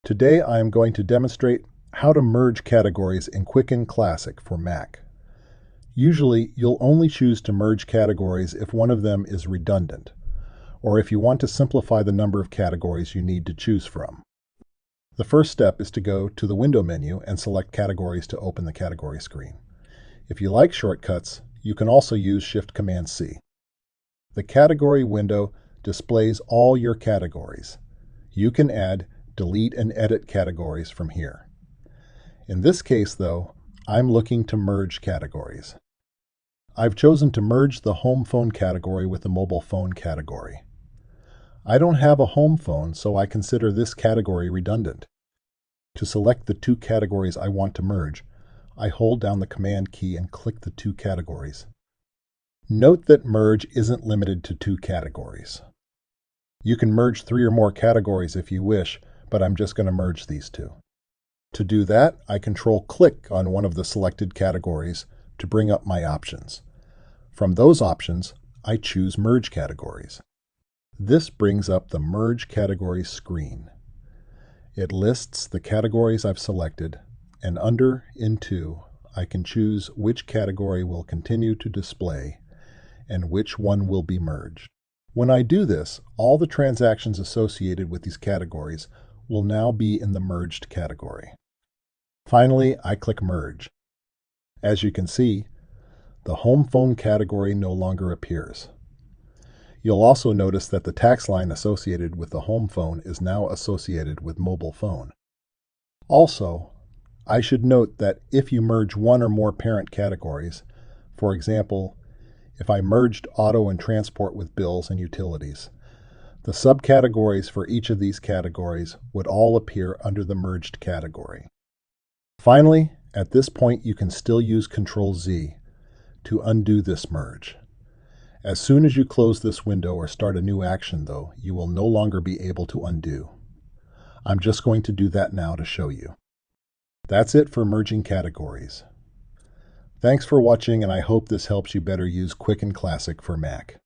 Today I am going to demonstrate how to merge categories in Quicken Classic for Mac. Usually, you'll only choose to merge categories if one of them is redundant, or if you want to simplify the number of categories you need to choose from. The first step is to go to the Window menu and select Categories to open the category screen. If you like shortcuts, you can also use Shift-Command-C. The category window displays all your categories. You can add, delete, and edit categories from here. In this case, though, I'm looking to merge categories. I've chosen to merge the home phone category with the mobile phone category. I don't have a home phone, so I consider this category redundant. To select the two categories I want to merge, I hold down the Command key and click the two categories. Note that merge isn't limited to two categories. You can merge 3 or more categories if you wish, but I'm just going to merge these two. To do that, I Control-click on one of the selected categories to bring up my options. From those options, I choose Merge Categories. This brings up the Merge Categories screen. It lists the categories I've selected, and under Into, I can choose which category will continue to display and which one will be merged. When I do this, all the transactions associated with these categories will now be in the merged category. Finally, I click Merge. As you can see, the home phone category no longer appears. You'll also notice that the tax line associated with the home phone is now associated with mobile phone. Also, I should note that if you merge one or more parent categories, for example, if I merged auto and transport with bills and utilities, the subcategories for each of these categories would all appear under the merged category. Finally, at this point you can still use Ctrl-Z to undo this merge. As soon as you close this window or start a new action, though, you will no longer be able to undo. I'm just going to do that now to show you. That's it for merging categories. Thanks for watching, and I hope this helps you better use Quicken Classic for Mac.